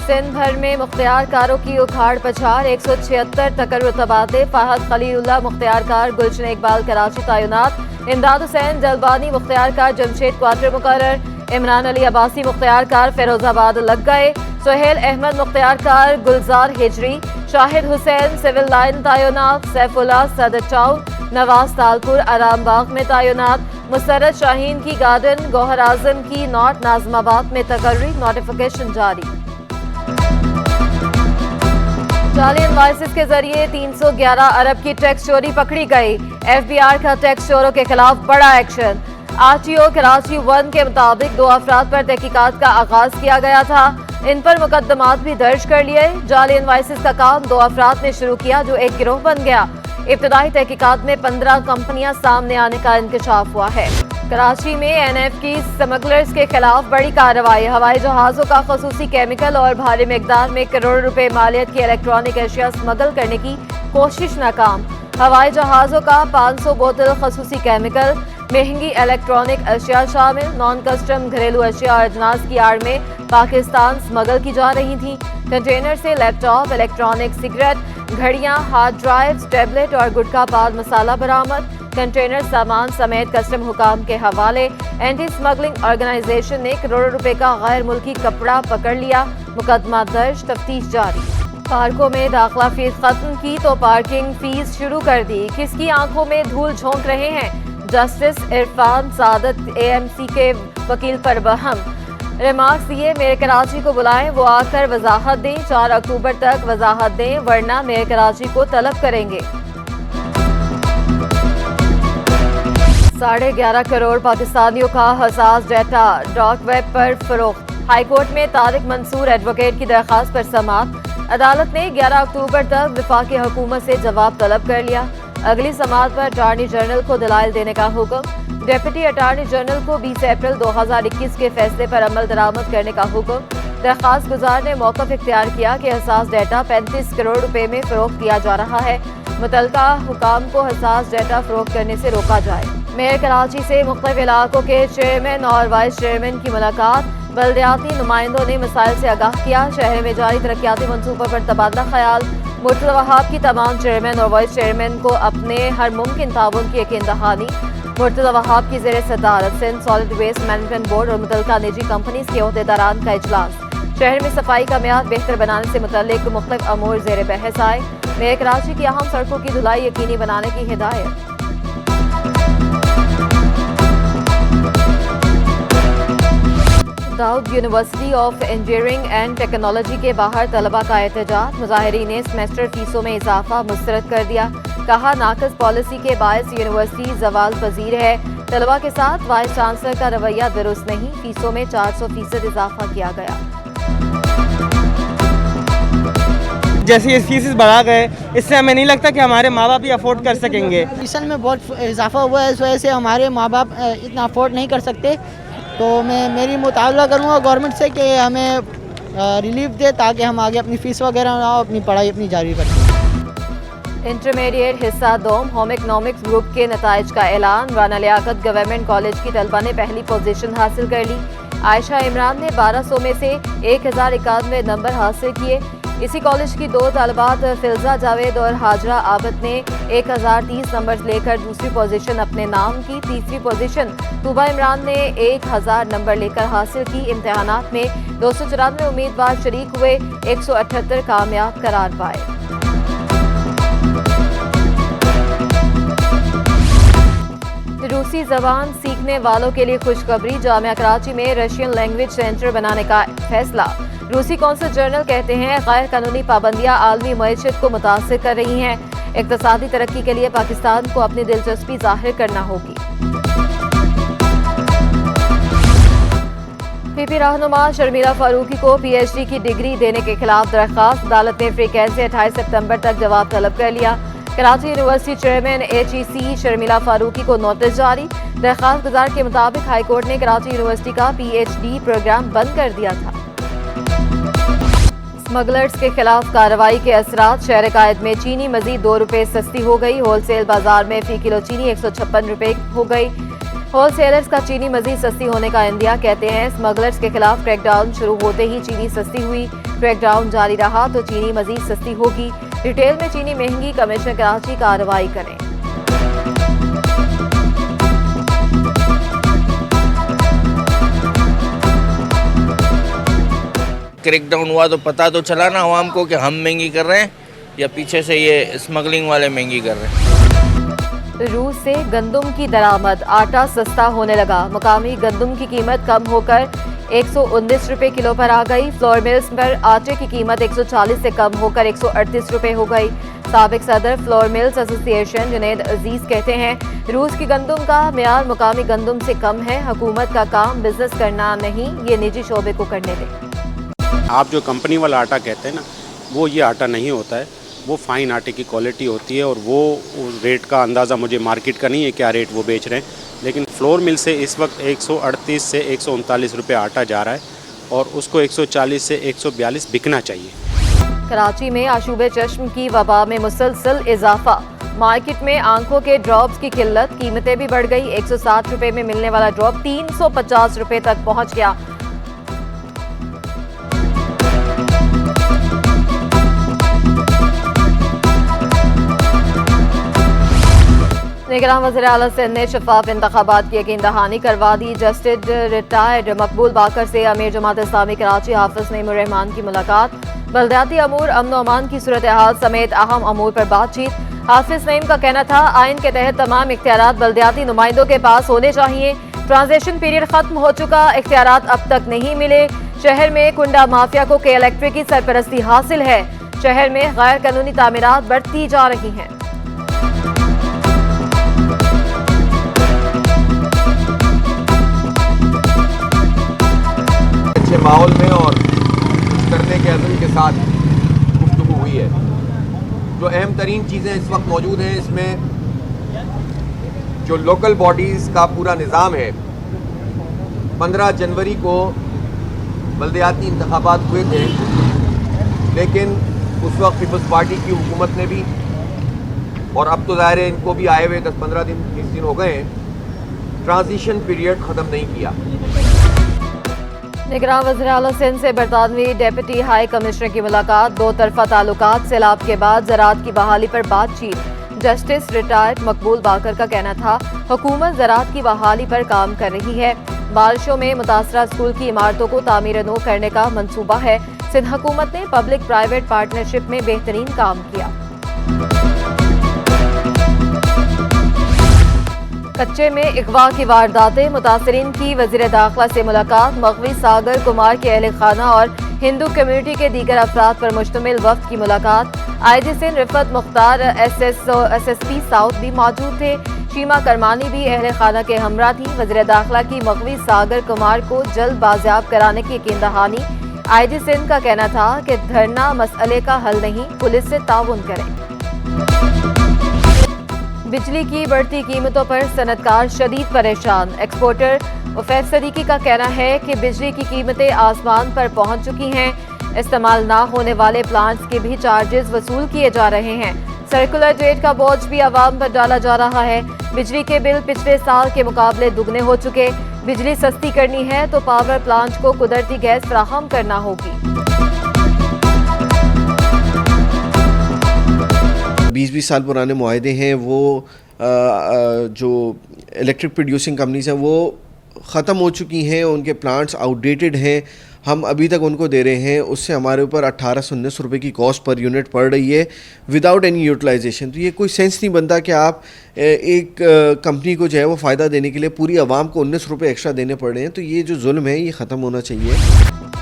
सिंध भर में मुख्तियार कारों की उखाड़ पछाड़, 176 तकर्रुर तबादले, फहद खलीलुल्लाह मुख्तियार कार, गुलशन इकबाल कराची तैनात, इमदाद हुसैन जलबानी मुख्तियार कार जमशेद क्वार्टर मुकर्रर, इमरान अली अब्बासी मुख्तियार कार फिरोजाबाद लग गए, सुहेल अहमद मुख्तियार कार गुलजार हिजरी, शाहिद हुसैन सिविल लाइन तैनात, सैफुल्लाह सदर टाउन, नवाज तालपुर आरामबाग में तैनात, मुसरत शाहीन की गार्डन, गौहर आजम की नॉर्थ नाजमाबाद में तकर्री, नोटिफिकेशन जारी। जाली इनवाइसेस के जरिए 311 अरब की टैक्स चोरी पकड़ी गई। एफबीआर का टैक्स चोरों के खिलाफ बड़ा एक्शन। आरटीओ कराची 1 के मुताबिक 2 अफराद पर तहकीकात का आगाज किया गया था। इन पर मुकदमात भी दर्ज कर लिए। जाली इनवाइसेस का काम 2 अफराद ने शुरू किया जो एक गिरोह बन गया। इब्तदाई तहकीकात में 15 कंपनियां सामने आने का इंकशाफ हुआ है। कराची में एनएफ की स्मगलर्स के खिलाफ बड़ी कार्रवाई। हवाई जहाजों का खसूसी केमिकल और भारी मिकदार में करोड़ों रुपए मालियत की इलेक्ट्रॉनिक अशिया स्मगल करने की कोशिश नाकाम। हवाई जहाजों का 500 बोतल खसूसी केमिकल, महंगी इलेक्ट्रॉनिक अशिया शामिल नॉन कस्टम घरेलू अशिया और अजनास की आड़ में पाकिस्तान स्मगल की जा रही थी। कंटेनर से लैपटॉप, इलेक्ट्रॉनिक सिगरेट, घड़ियां, हार्ड ड्राइव, टैबलेट और गुटखा पाद मसाला बरामद। कंटेनर सामान समेत कस्टम हुकाम के हवाले। एंटी स्मगलिंग ऑर्गेनाइजेशन ने करोड़ों रुपए का गैर मुल्की कपड़ा पकड़ लिया। मुकदमा दर्ज, तफ्तीश जारी। पार्कों में दाखिला फीस खत्म की तो पार्किंग फीस शुरू कर दी। किसकी आंखों में धूल झोंक रहे हैं? जस्टिस इरफान सादत एएमसी के वकील पर बहम। रिमार्क्स दिए, मेयर कराची को बुलाएं, वो आकर वजाहत दें। 4 अक्टूबर तक वजाहत दें वरना मेयर कराची को तलब करेंगे। 11.5 करोड़ पाकिस्तानियों का हसास डाटा डार्क वेब पर फरोख्त। हाईकोर्ट में तारिक मंसूर एडवोकेट की दरख्वास्त पर समाअत। अदालत ने 11 अक्टूबर तक वफाकी हुकूमत से जवाब तलब कर लिया। अगली समाअत पर अटार्नी जनरल को दलाइल देने का हुक्म। डिप्टी अटार्नी जनरल को 20 अप्रैल 2021 के फैसले पर अमल दरामद करने का हुक्म। दरख्वास्त गुजार ने मौक़िफ़ इख्तियार किया कि हसास डाटा 35 करोड़ रुपए में फरोख्त किया जा रहा है। मुतल्लिका हुकाम को हसास डाटा फरोख्त करने से रोका जाए। मेयर कराची से मुख्तलिफ इलाकों के चेयरमैन और वाइस चेयरमैन की मुलाकात। बल्दियाती नुमाइंदों ने मसाइल से आगाह किया। शहर में जारी तरक्याती मनसूबों पर तबादला ख्याल। मुर्तज़ा वहाब की तमाम चेयरमैन और वाइस चेयरमैन को अपने हर मुमकिन ताउन की यकीन दहानी। मुर्तज़ा वहाब की ज़ेर सदारत Sindh solid waste management board और मुतल्लिका निजी कंपनीज के ओहदेदारान का इजलास। शहर में सफाई का मियार बेहतर बनाने से मुतल्लिक मुख्तलिफ अमूर ज़ेर बहस आए। मेयर कराची की अहम सड़कों की धुलाई यकीनी बनाने की हिदायत। Dawood university of engineering and technology के बाहर तलबा का एहतजाज। मुजाहिरीन ने सेमेस्टर फीसों में इजाफा मुस्तरद कर दिया। कहा, नाकस पॉलिसी के बायस यूनिवर्सिटी जवाल पजीर है। तलबा के साथ वाइस चांसलर का रवैया दुरुस्त नहीं। फीसों में 400% इजाफा किया गया। जैसे ये फीस बढ़ा गए, इससे हमें नहीं लगता कि हमारे माँ बाप भी अफोर्ड कर सकेंगे। ट्यूशन में बहुत इजाफा हुआ है, इस वजह से हमारे माँ बाप इतना अफोर्ड नहीं कर सकते। तो मैं मेरी मुतालबा करूँगा गवर्नमेंट से कि हमें रिलीफ दे ताकि हम आगे अपनी फ़ीस वगैरह ना अपनी पढ़ाई अपनी जारी रखें। इंटरमीडिएट हिस्सा दोम होम इकनॉमिक्स ग्रुप के नताइज का ऐलान। राना लियाकत गवर्नमेंट कॉलेज की तलबा ने पहली पोजीशन हासिल कर ली। आयशा इमरान ने 1200 में से 1091 नंबर हासिल किए। इसी कॉलेज की 2 तालिबात फिल्जा जावेद और हाजरा आबद ने 1030 नंबर लेकर दूसरी पोजीशन अपने नाम की। तीसरी पोजीशन तूबा इमरान ने 1000 नंबर लेकर हासिल की। इम्तिहानात में 294 उम्मीदवार शरीक हुए, 178 कामयाब करार पाए। रूसी जबान सीखने वालों के लिए खुशखबरी। जामिया कराची में रशियन लैंग्वेज सेंटर बनाने का फैसला। रूसी कौंसल जनरल कहते हैं, गैर कानूनी पाबंदियां आलमी मईशत को मुतासिर कर रही हैं। इक़्तिसादी तरक्की के लिए पाकिस्तान को अपनी दिलचस्पी जाहिर करना होगी। पीपी रहनुमा शर्मिला फारूकी को PhD की डिग्री देने के खिलाफ दरख्वास्त। अदालत ने फ्रीकैंस से 28 सितंबर तक जवाब तलब कर लिया। Karachi university chairman HEC Sharmila Farooqui को नोटिस जारी। दरख्वास्त गुजार के मुताबिक हाईकोर्ट ने कराची यूनिवर्सिटी का PhD प्रोग्राम बंद कर दिया था। स्मगलर्स के खिलाफ कार्रवाई के असरात। शहर कायद में चीनी मजीद 2 रुपए सस्ती हो गई। होलसेल बाजार में फी किलो चीनी 156 रुपए हो गई। होलसेलर्स का चीनी मजीद सस्ती होने का इंदिया, कहते हैं स्मगलर्स के खिलाफ क्रैकडाउन शुरू होते ही चीनी सस्ती हुई। क्रैकडाउन जारी रहा तो चीनी मजीद सस्ती होगी। रिटेल में चीनी महंगी, कमिश्नर कराची कार्रवाई करें। क्रैकडाउन हुआ तो पता तो चला ना आवाम को कि हम महंगी कर रहे हैं या पीछे से ये स्मगलिंग वाले महंगी कर रहे हैं। रूस से गंदम की दरामद, आटा सस्ता होने लगा। मुकामी गंदम की कीमत कम होकर 119 रुपए किलो पर आ गई। फ्लोर मिल्स पर आटे की कीमत 140 से कम होकर 138 रुपए हो गई। साबिक सदर फ्लोर मिल्स एसोसिएशन जुनैद अजीज कहते हैं रूस की गंदम का मेयार मुकामी गंदम से कम है। हुकूमत का काम बिजनेस करना नहीं, ये निजी शोबे को करने दें। आप जो कंपनी वाला आटा कहते हैं ना, वो ये आटा नहीं होता है, वो फ़ाइन आटे की क्वालिटी होती है और वो रेट का अंदाज़ा मुझे मार्केट का नहीं है क्या रेट वो बेच रहे हैं, लेकिन फ्लोर मिल से इस वक्त 138 से 139 रुपये आटा जा रहा है और उसको 140 से 142 बिकना चाहिए। कराची में आशूबे चश्म की वबा में मुसलसल इजाफा। मार्केट में आंखों के ड्रॉप्स की किल्लत, कीमतें भी बढ़ गई। 160 रुपये में मिलने वाला ड्रॉप 350 रुपये तक पहुंच गया। निगरान वज़ीर आला सिंध ने शफाफ इंतखाबात की यकीन दहानी करवा दी। जस्टिस रिटायर्ड मकबूल बाकर से अमीर जमात इस्लामी कराची हाफिज नईमुर रहमान की मुलाकात। बल्दियाती अमूर, अमन व अमान की सूरत हाल समेत अहम अमूर पर बातचीत। हाफिज नईम का कहना था आइन के तहत तमाम इख्तियारात बल्दियाती नुमाइंदों के पास होने चाहिए। ट्रांजिशन पीरियड खत्म हो चुका, इख्तियारात अब तक नहीं मिले। शहर में कुंडा माफिया को के इलेक्ट्रिक की सरपरस्ती हासिल है। शहर में गैर कानूनी तामीरात बढ़ती जा रही हैं। अच्छे माहौल में और करने के अज़्म के साथ गुफ्तगू हुई है। जो अहम तरीन चीज़ें इस वक्त मौजूद हैं, इसमें जो लोकल बॉडीज़ का पूरा निज़ाम है, 15 जनवरी को बल्दियाती इंतखाबात हुए थे, लेकिन उस वक्त पीपल्स पार्टी की हुकूमत ने भी, और अब तो ज़ाहिर है इनको भी आए हुए 10-15 दिन 20 दिन हो गए हैं, ट्रांजिशन पीरियड ख़त्म नहीं किया। निगरान वज़ीर आला सिंध से बरतानवी डेप्यूटी हाई कमिश्नर की मुलाकात। दो तरफा ताल्लुकात सैलाब के बाद ज़राअत की बहाली पर बातचीत। जस्टिस रिटायर्ड मकबूल बाकर का कहना था हुकूमत ज़राअत की बहाली पर काम कर रही है। बारिशों में मुतासरा स्कूल की इमारतों को तामीर नो करने का मंसूबा है। सिंध हुकूमत ने पब्लिक प्राइवेट पार्टनरशिप में बेहतरीन काम किया। कच्चे में अगवा की वारदातें, मुतासरीन की वज़ीर दाखिला से मुलाकात। मगवी सागर कुमार के अहल खाना और हिंदू कम्युनिटी के दीगर अफराद पर मुश्तमिल वफ्द की मुलाकात। IG Sindh Rifat Mukhtar SSP south भी मौजूद थे। शीमा करमानी भी अहल खाना के हमरा थी। वज़ीर दाखिला की मगवी सागर कुमार को जल्द बाजियाब कराने की यकीन दहानी। IG सिंध का कहना था कि धरना मसले का हल नहीं, पुलिस से ताउन करें। बिजली की बढ़ती कीमतों पर सनतकार शदीद परेशान। एक्सपोर्टर उफैद सदीकी का कहना है कि बिजली की कीमतें आसमान पर पहुंच चुकी हैं। इस्तेमाल ना होने वाले प्लांट्स के भी चार्जेस वसूल किए जा रहे हैं। सर्कुलर रेट का बोझ भी आवाम पर डाला जा रहा है। बिजली के बिल पिछले साल के मुकाबले दुगने हो चुके। बिजली सस्ती करनी है तो पावर प्लांट को कुदरती गैस फराहम करना होगी। 20-20 साल पुराने मुआहदे हैं, वो जो इलेक्ट्रिक प्रोड्यूसिंग कंपनीज हैं वो ख़त्म हो चुकी हैं, उनके प्लांट्स आउटडेटेड हैं। हम अभी तक उनको दे रहे हैं, उससे हमारे ऊपर 1819 रुपये की कॉस्ट पर यूनिट पड़ रही है विदाउट एनी यूटिलाइजेशन। तो ये कोई सेंस नहीं बनता कि आप एक कंपनी को जो है वो फ़ायदा देने के लिए पूरी आवाम को 19 रुपये एक्स्ट्रा देने पड़ रहे हैं। तो ये जो जुल्म है ये ख़त्म होना चाहिए।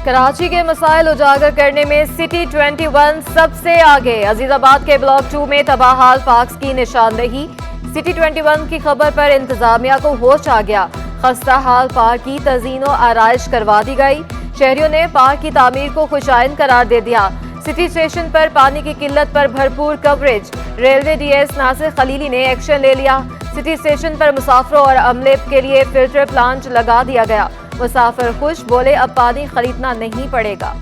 कराची के मसाइल उजागर करने में सिटी 21 सबसे आगे। अजीजाबाद के ब्लॉक 2 में तबाहाल पार्क्स की निशानदेही। सिटी 21 की खबर पर इंतजामिया को होश आ गया। खस्ता हाल पार्क की तज़ीनो आराइश करवा दी गई। शहरियों ने पार्क की तामीर को खुशाइन करार दे दिया। सिटी स्टेशन पर पानी की किल्लत पर भरपूर coverage. Railway DS Nasir Khalili ने एक्शन ले लिया। सिटी स्टेशन पर मुसाफिरों और अमले के लिए फिल्टर प्लांट लगा दिया गया। मुसाफिर खुश, बोले अब पानी खरीदना नहीं पड़ेगा।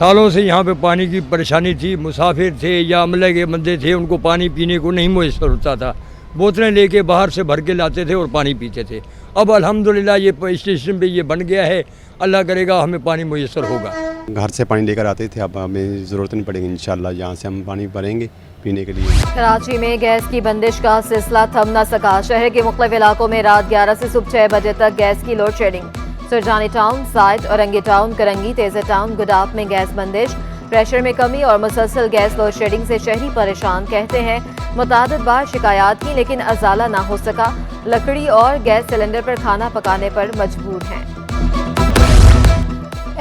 सालों से यहाँ पे पानी की परेशानी थी। मुसाफिर थे या अमले के बंदे थे, उनको पानी पीने को नहीं मुयस्सर होता था। बोतलें लेके बाहर से भर के लाते थे और पानी पीते थे। अब अल्हम्दुलिल्लाह ये स्टेशन पे ये बन गया है, अल्लाह करेगा हमें पानी मुयस्सर होगा। घर से पानी लेकर आते थे, अब हमें ज़रूरत नहीं पड़ेगी इंशाल्लाह, यहाँ से हम पानी भरेंगे पीने के लिए। कराची में गैस की बंदिश का सिलसिला थम न सका। शहर के मुख्तलिफ इलाकों में रात 11 से सुबह 6 बजे तक गैस की load shedding. Surjani town, site, Orangi town, Korangi, Taiser town, गुडाफ में गैस बंदिश, प्रेशर में कमी और मुसलसल गैस लोड शेडिंग से शहरी परेशान। कहते हैं मुतादिद बार शिकायत की लेकिन अजाला ना हो सका। लकड़ी और गैस सिलेंडर पर खाना पकाने पर मजबूर हैं।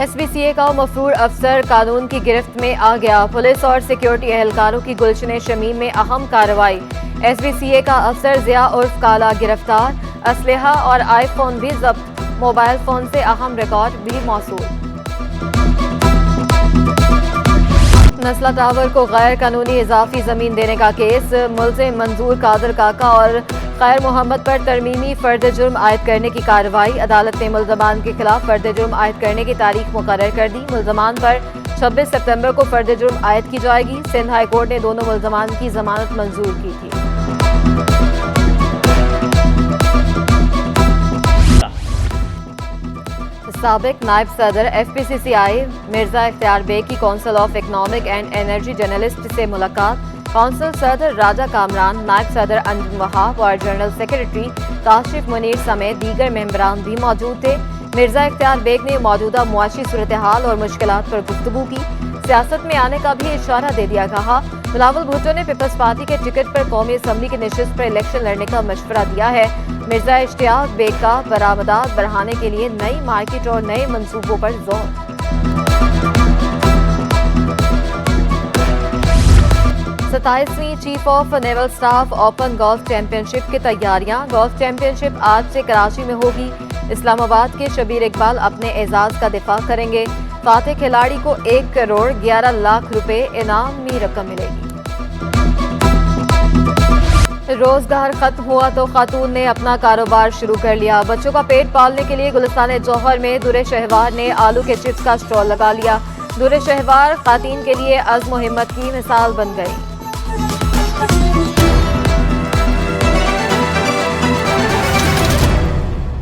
SBCA का मफरूर अफसर कानून की गिरफ्त में आ गया। पुलिस और सिक्योरिटी एहलकारों की गुलशन शमीम में अहम कार्रवाई। SBCA का अफसर जिया उर्फ काला गिरफ्तार। असलहा और आईफोन भी जब्त। मोबाइल फोन से अहम रिकॉर्ड भी मौसूल। नस्ला टावर को गैर कानूनी इजाफी जमीन देने का केस। मुलजिम मंजूर कादर काका और खैर मोहम्मद पर तरमीमी फर्द जुर्म आयद करने की कार्रवाई। अदालत ने मुल्जमान के खिलाफ फर्द जुर्म आयद करने की तारीख मुकर्रर कर दी। मुल्जमान पर 26 सितंबर को फर्द जुर्म आयद की जाएगी। सिंध हाई कोर्ट ने दोनों मुल्जमान की जमानत मंजूर की थी। साबिक नायब सदर FPCCI मिर्जा इख्तियार बेग की council of economic and energy journalist से मुलाकात। काउंसिल सदर राजा कामरान, नायब सदर अंजुम वहाब और जनरल सेक्रेटरी काशिफ मुनीर समेत दीगर मेंबरान भी मौजूद थे। मिर्जा इख्तियार बेग ने मौजूदा मुआशी सूरत हाल और मुश्किलात पर गुफ्तगू की। सियासत में आने का भी इशारा दे दिया। कहा बिलावल भुट्टो ने पीपल्स पार्टी के टिकट पर कौमी असम्बली की नशिस्त पर इलेक्शन लड़ने का मशवरा दिया है। मिर्जा इश्तियाक बेग का बरामदात बढ़ाने के लिए नई मार्केट और नए मंसूबों पर जोर। 27वीं chief of naval staff open golf championship की तैयारियां। गोल्फ चैंपियनशिप आज से कराची में होगी। इस्लामाबाद के शबीर इकबाल अपने एजाज का दिफा करेंगे। फातेह खिलाड़ी को 1 करोड़ 11 लाख रुपए इनामी रकम मिलेगी। रोजगार खत्म हुआ तो खातून ने अपना कारोबार शुरू कर लिया। बच्चों का पेट पालने के लिए गुलिस्तान जौहर में दुरे शहवार ने आलू के चिप्स का स्टॉल लगा लिया। दुरे शहवार खातीन के लिए अज़्म हिम्मत की मिसाल बन गई।